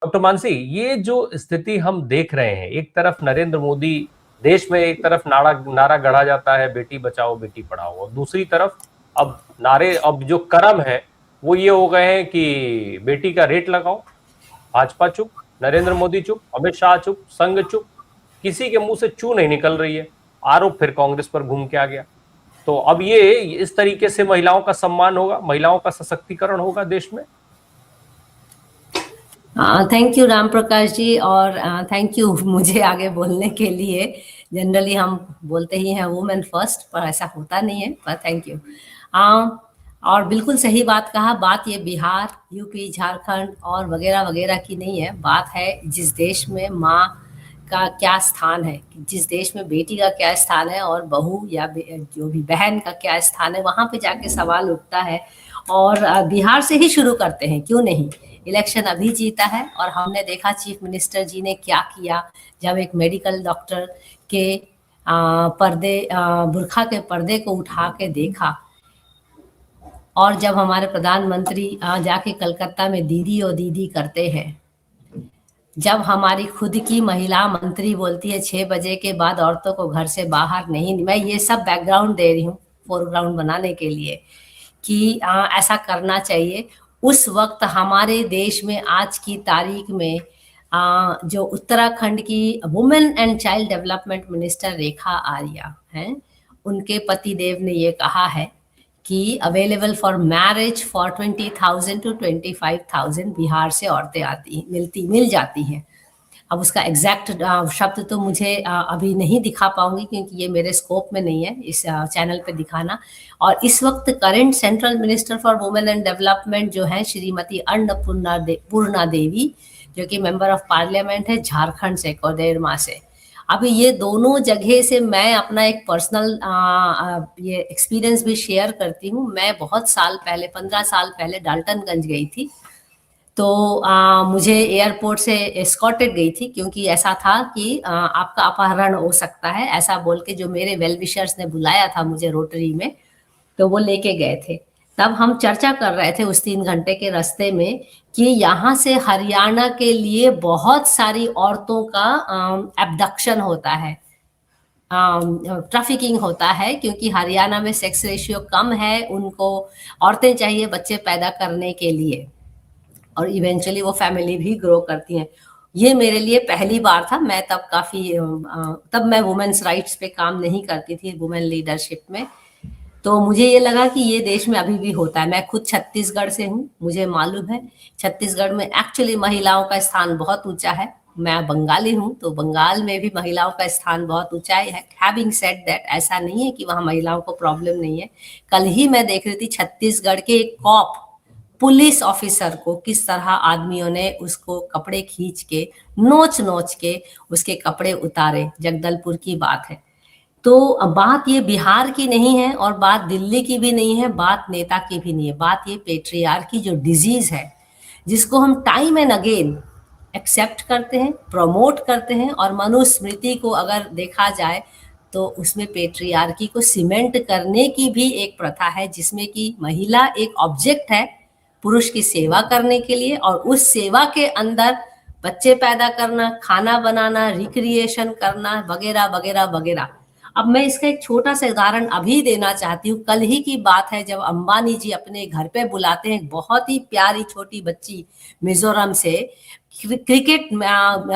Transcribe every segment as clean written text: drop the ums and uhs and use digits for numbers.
Doctor Mansi, ये जो स्थिति हम देख रहे हैं, एक तरफ नरेंद्र मोदी देश में, एक तरफ नारा नारा गढ़ा जाता है बेटी बचाओ बेटी पढ़ाओ, और दूसरी तरफ अब जो क्रम है वो ये हो गए हैं कि बेटी का रेट लगाओ। भाजपा चुप, नरेंद्र मोदी चुप, अमित शाह चुप, संघ चुप, किसी के मुंह से चू नहीं निकल रही है। आरोप फिर कांग्रेस पर घूम के आ गया। तो अब ये इस तरीके से महिलाओं का सम्मान होगा, महिलाओं का सशक्तिकरण होगा देश में। थैंक यू राम प्रकाश जी, और थैंक यू मुझे आगे बोलने के लिए। जनरली हम बोलते ही हैं वुमेन फर्स्ट, पर ऐसा होता नहीं है, पर थैंक यू। और बिल्कुल सही बात कहा। बात ये बिहार, यूपी, झारखंड और वगैरह वगैरह की नहीं है। बात है जिस देश में माँ का क्या स्थान है, जिस देश में बेटी का क्या स्थान है, और बहू या जो भी बहन का क्या स्थान है, वहाँ पे जाके सवाल उठता है। और बिहार से ही शुरू करते हैं, क्यों नहीं। इलेक्शन अभी जीता है और हमने देखा चीफ मिनिस्टर जी ने क्या किया जब एक मेडिकल डॉक्टर के बुर्खा के पर्दे को उठा के देखा। और जब हमारे प्रधानमंत्री जाके कलकत्ता में दीदी और दीदी करते हैं। जब हमारी खुद की महिला मंत्री बोलती है 6 बजे के बाद औरतों को घर से बाहर नहीं। मैं ये सब बैकग्राउंड दे रही हूँ फोरग्राउंड बनाने के लिए कि ऐसा करना चाहिए। उस वक्त हमारे देश में आज की तारीख में जो उत्तराखंड की women and child development minister Rekha Arya हैं, उनके पति देव ने ये कहा है कि available for marriage for 20,000 to 25,000 Bihar से औरतें मिल जाती हैं। अब उसका एग्जैक्ट शब्द तो मुझे अभी नहीं दिखा पाऊंगी क्योंकि ये मेरे स्कोप में नहीं है इस चैनल पे दिखाना। और इस वक्त current central minister for women and development जो है श्रीमती अन्नपूर्णा देवी, जो कि मेंबर ऑफ पार्लियामेंट है झारखंड से कोडरमा से। अभी ये दोनों जगह से मैं अपना एक पर्सनल ये एक्सपीरियंस भी शेयर करती हूँ। मैं बहुत साल पहले 15 साल पहले डाल्टनगंज गई थी। तो मुझे एयरपोर्ट से एस्कॉर्टेड गई थी क्योंकि ऐसा था कि आपका अपहरण हो सकता है, ऐसा बोल के जो मेरे वेल विशर्स ने बुलाया था मुझे रोटरी में, तो वो लेके गए थे। तब हम चर्चा कर रहे थे उस 3 घंटे के रास्ते में कि यहाँ से हरियाणा के लिए बहुत सारी औरतों का एब्डक्शन होता है, ट्रैफिकिंग होता है, क्योंकि हरियाणा में सेक्स रेशियो कम है। उनको औरतें चाहिए बच्चे पैदा करने के लिए और इवेंचुअली वो फैमिली भी ग्रो करती हैं। ये मेरे लिए पहली बार था। मैं तब तब मैं वुमेन्स राइट्स पे काम नहीं करती थी, वुमेन लीडरशिप में। तो मुझे ये लगा कि ये देश में अभी भी होता है। मैं खुद छत्तीसगढ़ से हूँ, मुझे मालूम है छत्तीसगढ़ में एक्चुअली महिलाओं का स्थान बहुत ऊंचा है। मैं बंगाली हूँ, तो बंगाल में भी महिलाओं का स्थान बहुत ऊंचाई है। हैविंग सेड दैट, ऐसा नहीं है कि वहाँ महिलाओं को प्रॉब्लम नहीं है। कल ही मैं देख रही थी छत्तीसगढ़ के एक कॉप पुलिस ऑफिसर को किस तरह आदमियों ने उसको कपड़े खींच के नोच नोच के उसके कपड़े उतारे। जगदलपुर की बात है। तो बात ये बिहार की नहीं है और बात दिल्ली की भी नहीं है, बात नेता की भी नहीं है। बात ये पेट्रियार्की जो डिजीज है, जिसको हम टाइम एंड अगेन एक्सेप्ट करते हैं, प्रमोट करते हैं। और मनुस्मृति को अगर देखा जाए तो उसमें पेट्रियार्की को सीमेंट करने की भी एक प्रथा है, जिसमें कि महिला एक ऑब्जेक्ट है पुरुष की सेवा करने के लिए, और उस सेवा के अंदर बच्चे पैदा करना, खाना बनाना, रिक्रिएशन करना, वगैरह वगैरह वगैरह। अब मैं इसका एक छोटा सा उदाहरण अभी देना चाहती हूँ। कल ही की बात है जब अंबानी जी अपने घर पे बुलाते हैं बहुत ही प्यारी छोटी बच्ची मिजोरम से, क्रिकेट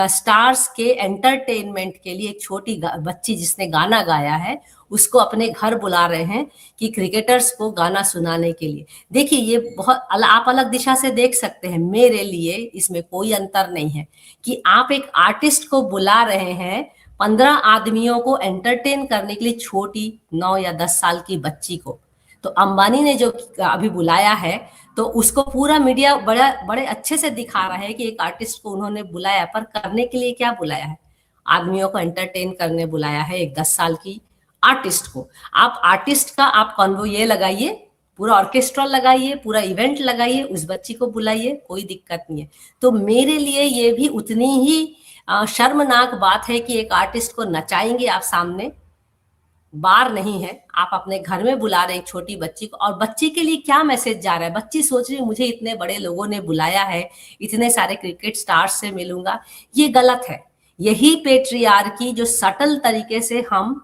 स्टार्स के एंटरटेनमेंट के लिए एक छोटी बच्ची जिसने गाना गाया है उसको अपने घर बुला रहे हैं कि क्रिकेटर्स को गाना सुनाने के लिए। देखिए ये बहुत आप अलग दिशा से देख सकते हैं। मेरे लिए इसमें कोई अंतर नहीं है कि आप एक आर्टिस्ट को बुला रहे हैं 15 आदमियों को एंटरटेन करने के लिए, छोटी 9 या 10 साल की बच्ची को। तो अंबानी ने जो अभी बुलाया है तो उसको पूरा मीडिया बड़े अच्छे से दिखा रहा है कि एक आर्टिस्ट को उन्होंने बुलाया, पर करने के लिए क्या बुलाया है? आदमियों को एंटरटेन करने बुलाया है, एक 10 साल की आर्टिस्ट को। आप आर्टिस्ट का आप कॉन्वो ये लगाइए, पूरा ऑर्केस्ट्रा लगाइए, पूरा इवेंट लगाइए, उस बच्ची को बुलाइए, कोई दिक्कत नहीं है। तो मेरे लिए ये भी उतनी ही शर्मनाक बात है कि एक आर्टिस्ट को नचाएंगे आप सामने बार नहीं है, आप अपने घर में बुला रहे एक छोटी बच्ची को, और बच्ची के लिए क्या मैसेज जा रहा है? बच्ची सोच रही है मुझे इतने बड़े लोगों ने बुलाया है, इतने सारे क्रिकेट स्टार्स से मिलूंगा। ये गलत है। यही पेट्रियार्की जो सटल तरीके से हम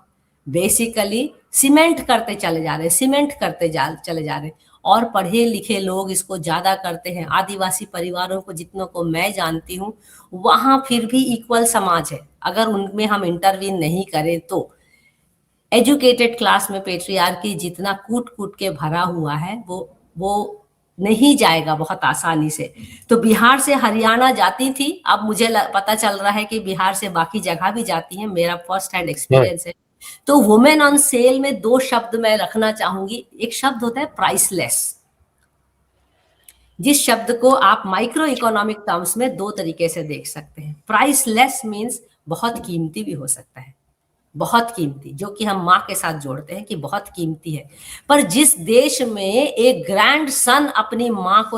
बेसिकली सीमेंट करते चले जा रहे हैं, चले जा रहे हैं। और पढ़े लिखे लोग इसको ज्यादा करते हैं। आदिवासी परिवारों को जितनों को मैं जानती हूँ, वहां फिर भी इक्वल समाज है, अगर उनमें हम इंटरवीन नहीं करें तो। एजुकेटेड क्लास में पेट्रियार्की जितना कूट कूट के भरा हुआ है, वो नहीं जाएगा बहुत आसानी से। तो बिहार से हरियाणा जाती थी, अब मुझे पता चल रहा है कि बिहार से बाकी जगह भी जाती है, मेरा फर्स्ट हैंड एक्सपीरियंस है। तो वुमेन ऑन सेल में दो शब्द मैं रखना चाहूंगी। एक शब्द होता है प्राइसलेस, जिस शब्द को आप माइक्रो इकोनॉमिक टर्म्स में दो तरीके से देख सकते हैं। प्राइसलेस मीन्स बहुत कीमती भी हो सकता है, बहुत कीमती, जो कि हम माँ के साथ जोड़ते हैं कि बहुत कीमती है। पर जिस देश में एक ग्रैंड सन अपनी माँ को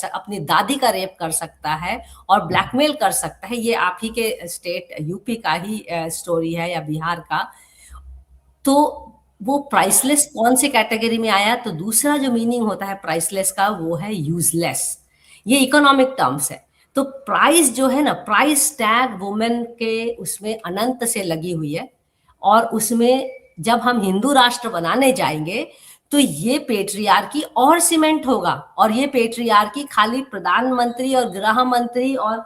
अपनी दादी का रेप कर सकता है और ब्लैकमेल कर सकता है, ये आप ही के स्टेट यूपी का ही स्टोरी है या बिहार का, तो वो प्राइसलेस कौन से कैटेगरी में आया? तो दूसरा जो मीनिंग होता है प्राइसलेस का, वो है यूजलेस। ये इकोनॉमिक टर्म्स है। तो प्राइस जो है ना, प्राइस टैग वुमेन के उसमें अनंत से लगी हुई है। और उसमें जब हम हिंदू राष्ट्र बनाने जाएंगे तो ये पेट्रियार्की और सीमेंट होगा। और ये पेट्रियार्की खाली प्रधानमंत्री और गृह मंत्री और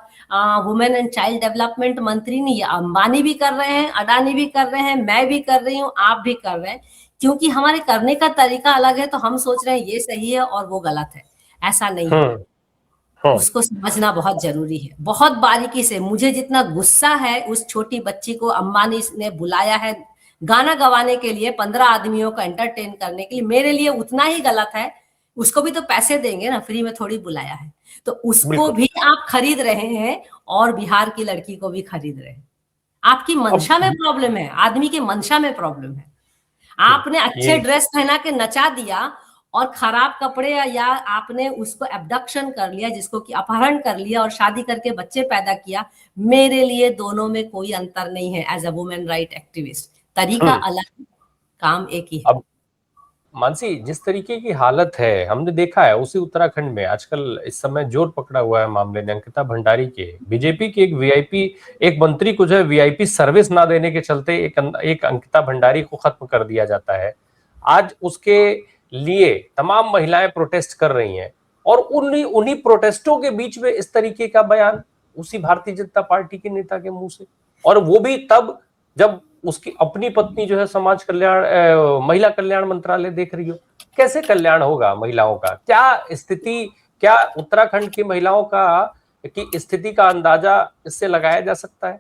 वुमेन एंड चाइल्ड डेवलपमेंट मंत्री नहीं, ये अंबानी भी कर रहे हैं, अडानी भी कर रहे हैं, मैं भी कर रही हूँ, आप भी कर रहे हैं। क्योंकि हमारे करने का तरीका अलग है, तो हम सोच रहे हैं ये सही है और वो गलत है। ऐसा नहीं है। उसको समझना बहुत जरूरी है, बहुत बारीकी से। मुझे जितना गुस्सा है उस छोटी बच्ची को अंबानी ने बुलाया है गाना गवाने के लिए, 15 आदमियों को एंटरटेन करने के लिए, मेरे लिए उतना ही गलत है। उसको भी तो पैसे देंगे ना, फ्री में थोड़ी बुलाया है। तो उसको भी आप खरीद रहे हैं और बिहार की लड़की को भी खरीद रहे हैं। आपकी मंशा में प्रॉब्लम है, आदमी के मंशा में प्रॉब्लम है। आपने अच्छे ड्रेस पहना के नचा दिया और खराब कपड़े, या आपने उसको एब्डक्शन कर लिया, जिसको कि अपहरण कर लिया और शादी करके बच्चे पैदा किया। मेरे लिए दोनों में कोई अंतर नहीं है as a women right activist. तरीका अलग, काम एक ही है। अब मानसी, जिस तरीके की हालत है हमने देखा है, उसी उत्तराखंड में आजकल इस समय जोर पकड़ा हुआ है मामले ने अंकिता भंडारी के। बीजेपी की एक वीआईपी, एक मंत्री को जो है वीआईपी सर्विस ना देने के चलते एक अंकिता भंडारी को खत्म कर दिया जाता है। आज उसके लिए तमाम महिलाएं प्रोटेस्ट कर रही हैं, और उन्हीं प्रोटेस्टों के बीच में इस तरीके का बयान उसी भारतीय जनता पार्टी के नेता के मुंह से, और वो भी तब जब उसकी अपनी पत्नी जो है समाज कल्याण महिला कल्याण मंत्रालय देख रही हो। कैसे कल्याण होगा महिलाओं का? क्या स्थिति, क्या उत्तराखंड की महिलाओं का की स्थिति का अंदाजा इससे लगाया जा सकता है?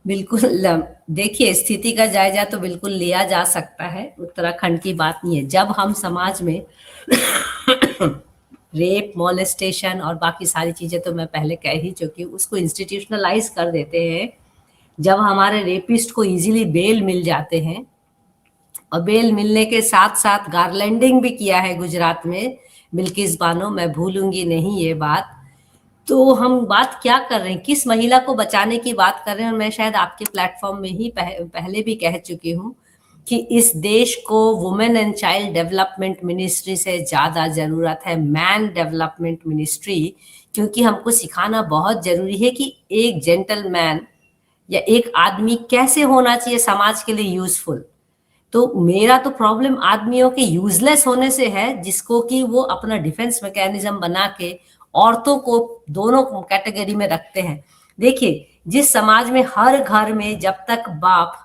बिल्कुल, देखिए स्थिति का जायजा तो बिल्कुल लिया जा सकता है, उत्तराखंड की बात नहीं है। जब हम समाज में रेप, मोलेस्टेशन और बाकी सारी चीजें तो मैं पहले कह ही चुकी हूँ, उसको इंस्टीट्यूशनलाइज कर देते हैं। जब हमारे रेपिस्ट को इजीली बेल मिल जाते हैं, और बेल मिलने के साथ साथ गार्लैंडिंग भी किया है गुजरात में बिल्किस बानो, मैं भूलूंगी नहीं ये बात। तो हम बात क्या कर रहे हैं, किस महिला को बचाने की बात कर रहे हैं? और मैं शायद आपके प्लेटफॉर्म में ही पहले भी कह चुकी हूँ कि इस देश को women and child development ministry से ज्यादा जरूरत है मैन डेवलपमेंट मिनिस्ट्री। क्योंकि हमको सिखाना बहुत जरूरी है कि एक जेंटलमैन या एक आदमी कैसे होना चाहिए समाज के लिए यूजफुल। तो मेरा तो प्रॉब्लम आदमियों के यूजलेस होने से है, जिसको कि वो अपना डिफेंस मैकेनिज्म बना के औरतों को दोनों कैटेगरी में रखते हैं। देखिए, जिस समाज में हर घर में जब तक बाप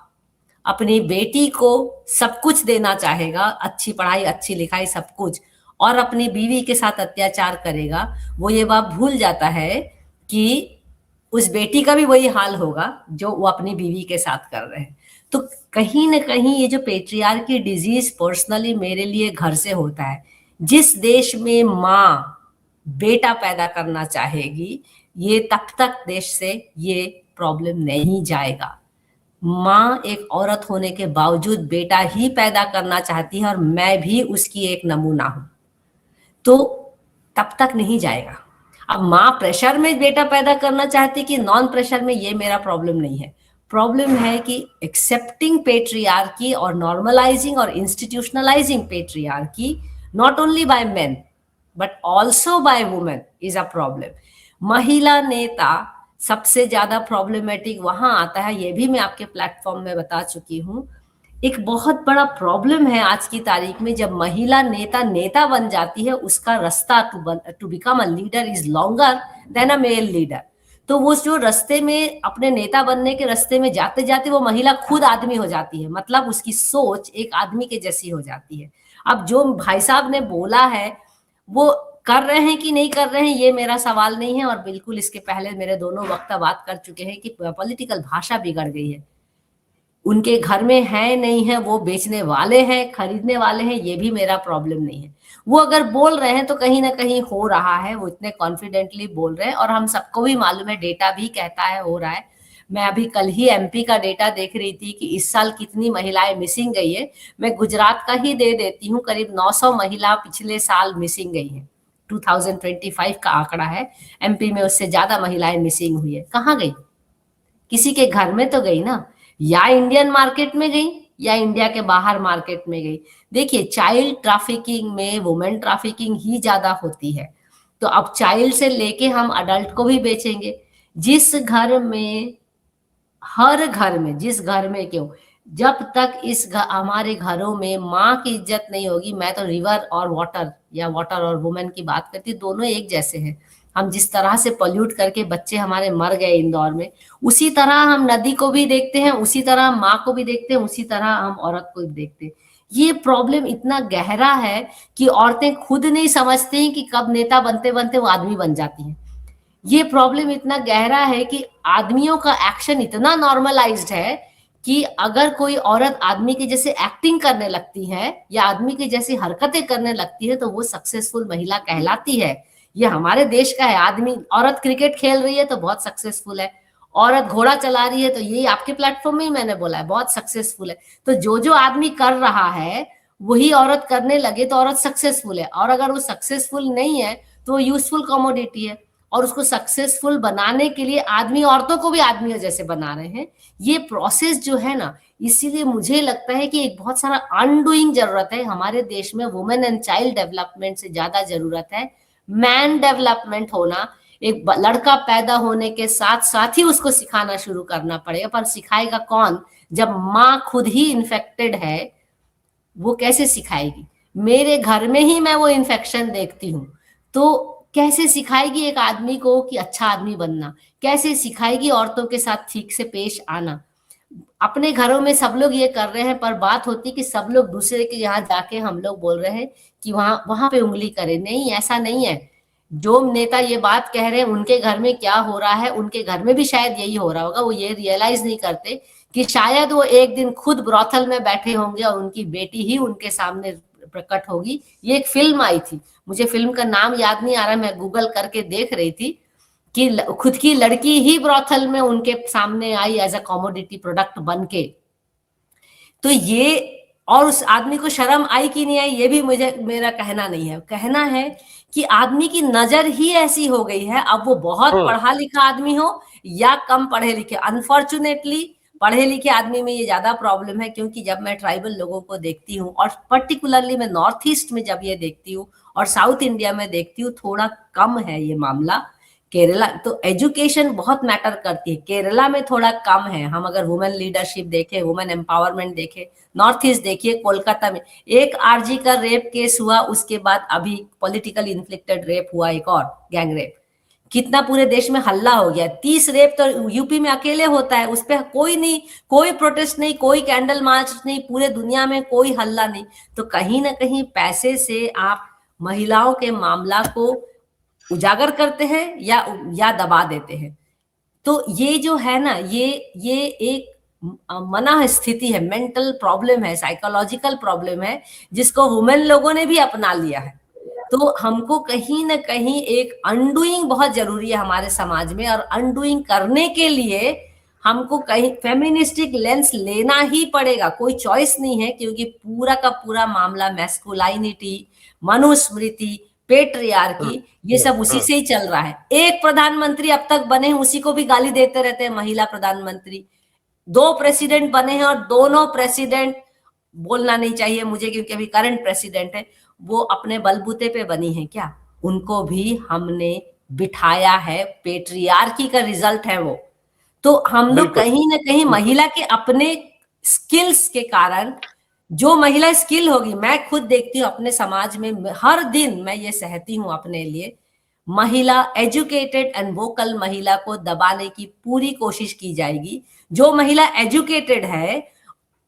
अपनी बेटी को सब कुछ देना चाहेगा, अच्छी पढ़ाई, अच्छी लिखाई, सब कुछ, और अपनी बीवी के साथ अत्याचार करेगा, वो ये बात भूल जाता है कि उस बेटी का भी वही हाल होगा जो वो अपनी बीवी के साथ कर रहे हैं। तो कहीं ना कहीं ये जो पेट्रियार्की डिजीज पर्सनली मेरे लिए घर से होता है। जिस देश में माँ बेटा पैदा करना चाहेगी, ये तब तक देश से ये प्रॉब्लम नहीं जाएगा। माँ एक औरत होने के बावजूद बेटा ही पैदा करना चाहती है, और मैं भी उसकी एक नमूना हूं, तो तब तक नहीं जाएगा। अब माँ प्रेशर में बेटा पैदा करना चाहती कि नॉन प्रेशर में, ये मेरा प्रॉब्लम नहीं है। प्रॉब्लम है कि एक्सेप्टिंग पेट्रियार्की और नॉर्मलाइजिंग और इंस्टीट्यूशनलाइजिंग patriarchy not only by men but also by women is a problem. महिला नेता सबसे ज्यादा प्रॉब्लमेटिक वहां आता है, ये भी मैं आपके प्लेटफॉर्म में बता चुकी हूं। एक बहुत बड़ा प्रॉब्लम है आज की तारीख में, जब महिला नेता नेता बन जाती है, उसका रास्ता to become a leader is longer than a male leader. तो वो जो रास्ते में अपने नेता बनने के रास्ते में जाते जाते वो महिला खुद आदमी हो जाती है, मतलब उसकी सोच एक आदमी के जैसी हो जाती है। अब जो भाई साहब ने बोला है वो कर रहे हैं कि नहीं कर रहे हैं ये मेरा सवाल नहीं है, और बिल्कुल इसके पहले मेरे दोनों वक्ता बात कर चुके हैं कि पॉलिटिकल भाषा बिगड़ गई है। उनके घर में है नहीं है, वो बेचने वाले हैं खरीदने वाले हैं, ये भी मेरा प्रॉब्लम नहीं है। वो अगर बोल रहे हैं तो कहीं ना कहीं हो रहा है, वो इतने कॉन्फिडेंटली बोल रहे हैं और हम सबको भी मालूम है, डेटा भी कहता है हो रहा है। मैं अभी कल ही एमपी का डेटा देख रही थी कि इस साल कितनी महिलाएं मिसिंग गई है। मैं गुजरात का ही दे देती हूँ, करीब 900 महिला पिछले साल मिसिंग गई है। 2025 का आंकड़ा है, एमपी में उससे ज्यादा महिलाएं मिसिंग हुई है। कहाँ गई? किसी के घर में तो गई ना, या इंडियन मार्केट में गई या इंडिया के बाहर मार्केट में गई। देखिए चाइल्ड ट्रैफिकिंग में वुमेन ट्रैफिकिंग ही ज्यादा होती है, तो अब चाइल्ड से लेके हम अडल्ट को भी बेचेंगे। जिस घर में, हर घर में, जिस घर में क्यों, जब तक हमारे घरों में माँ की इज्जत नहीं होगी, मैं तो रिवर और वाटर या वाटर और वुमेन की बात करती हूँ, दोनों एक जैसे हैं। हम जिस तरह से पॉल्यूट करके बच्चे हमारे मर गए इंदौर में, उसी तरह हम नदी को भी देखते हैं, उसी तरह माँ को भी देखते हैं, उसी तरह हम औरत को भी देखते हैं। ये प्रॉब्लम इतना गहरा है कि औरतें खुद नहीं समझती हैं कि कब नेता बनते बनते वो आदमी बन जाती हैं। ये प्रॉब्लम इतना गहरा है कि आदमियों का एक्शन इतना नॉर्मलाइज्ड है कि अगर कोई औरत आदमी के जैसे एक्टिंग करने लगती है या आदमी की जैसी हरकतें करने लगती है तो वो सक्सेसफुल महिला कहलाती है। ये हमारे देश का है। आदमी, औरत क्रिकेट खेल रही है तो बहुत सक्सेसफुल है, औरत घोड़ा चला रही है तो ये आपके प्लेटफॉर्म में ही मैंने बोला है बहुत सक्सेसफुल है। तो जो जो आदमी कर रहा है वही औरत करने लगे तो औरत सक्सेसफुल है, और अगर वो सक्सेसफुल नहीं है तो वो यूजफुल कमोडिटी है। और उसको सक्सेसफुल बनाने के लिए आदमी औरतों को भी आदमियों जैसे बना रहे हैं। ये प्रोसेस जो है ना, इसीलिए मुझे लगता है कि एक बहुत सारा अनडूइंग जरूरत है हमारे देश में। वुमेन एंड चाइल्ड डेवलपमेंट से ज्यादा जरूरत है मैन डेवलपमेंट होना। एक लड़का पैदा होने के साथ साथ ही उसको सिखाना शुरू करना पड़ेगा, पर सिखाएगा कौन जब माँ खुद ही इन्फेक्टेड है? वो कैसे सिखाएगी? मेरे घर में ही मैं वो इन्फेक्शन देखती हूँ, तो कैसे सिखाएगी एक आदमी को कि अच्छा आदमी बनना? कैसे सिखाएगी औरतों के साथ ठीक से पेश आना? अपने घरों में सब लोग ये कर रहे हैं, पर बात होती कि सब लोग दूसरे के यहाँ जाके हम लोग बोल रहे हैं कि वहां वहां पे उंगली करें। नहीं, ऐसा नहीं है। जो नेता ये बात कह रहे हैं उनके घर में क्या हो रहा है, उनके घर में भी शायद यही हो रहा होगा। वो ये रियलाइज नहीं करते कि शायद वो एक दिन खुद ब्रॉथल में बैठे होंगे और उनकी बेटी ही उनके सामने प्रकट होगी। ये एक फिल्म आई थी, मुझे फिल्म का नाम याद नहीं आ रहा, मैं गूगल करके देख रही थी कि खुद की लड़की ही ब्रॉथल में उनके सामने I as a commodity product बन के। तो ये, और उस आदमी को शर्म आई कि नहीं आई ये भी मुझे, मेरा कहना नहीं है। कहना है कि आदमी की नजर ही ऐसी हो गई है, अब वो बहुत पढ़ा लिखा आदमी हो या कम पढ़े लिखे। अनफॉर्चुनेटली पढ़े लिखे आदमी में ये ज्यादा प्रॉब्लम है, क्योंकि जब मैं ट्राइबल लोगों को देखती हूँ और पर्टिकुलरली मैं नॉर्थ ईस्ट में जब ये देखती हूँ और साउथ इंडिया में देखती हूँ, थोड़ा कम है ये मामला। केरला तो एजुकेशन बहुत मैटर करती है, केरला में थोड़ा कम है। हम अगर वुमेन लीडरशिप देखें, वुमेन एम्पावरमेंट देखें, नॉर्थ ईस्ट देखिए, कोलकाता में एक आरजी का रेप केस हुआ, उसके बाद अभी पॉलिटिकल इन्फ्लिक्टेड रेप हुआ, एक और गैंग रेप। कितना पूरे देश में हल्ला हो गया। 30 रेप तो यूपी में अकेले होता है, उस पर कोई नहीं, कोई प्रोटेस्ट नहीं, कोई कैंडल मार्च नहीं, पूरे दुनिया में कोई हल्ला नहीं। तो कहीं ना कहीं पैसे से आप महिलाओं के मामला को उजागर करते हैं या दबा देते हैं। तो ये जो है ना, ये एक मना स्थिति है, मेंटल प्रॉब्लम है, साइकोलॉजिकल प्रॉब्लम है, जिसको वुमेन लोगों ने भी अपना लिया है। तो हमको कहीं ना कहीं एक अनडूइंग बहुत जरूरी है हमारे समाज में, और अनडूइंग करने के लिए हमको कहीं फेमिनिस्टिक लेंस लेना ही पड़ेगा, कोई चॉइस नहीं है। क्योंकि पूरा का पूरा मामला मैस्कुलाइनिटी, मनुस्मृति, पेट्रियार्की, ये सब उसी से ही चल रहा है। एक प्रधानमंत्री अब तक बने, उसी को भी गाली देते रहते हैं महिला प्रधानमंत्री। 2 प्रेसिडेंट बने हैं और दोनों प्रेसिडेंट, बोलना नहीं चाहिए मुझे क्योंकि अभी करंट प्रेसिडेंट है, वो अपने बलबूते पे बनी है क्या? उनको भी हमने बिठाया है, पेट्रियार्की का रिजल्ट है वो। तो हम लोग बिल्कुल कहीं ना कहीं महिला के अपने स्किल्स के कारण, जो महिला स्किल होगी, मैं खुद देखती हूँ अपने समाज में, हर दिन मैं ये सहती हूँ अपने लिए, महिला एजुकेटेड एंड वोकल महिला को दबाने की पूरी कोशिश की जाएगी। जो महिला एजुकेटेड है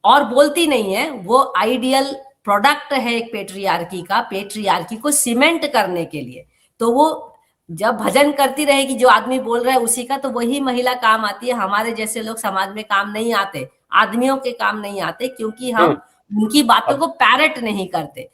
और बोलती नहीं है, वो आइडियल प्रोडक्ट है एक पेट्रियार्की का, पेट्रियार्की को सीमेंट करने के लिए। तो वो जब भजन करती रहेगी, जो आदमी बोल रहा है उसी का, तो वही महिला काम आती है। हमारे जैसे लोग समाज में काम नहीं आते, आदमियों के काम नहीं आते, क्योंकि हम उनकी बातों अब को पैरट नहीं करते।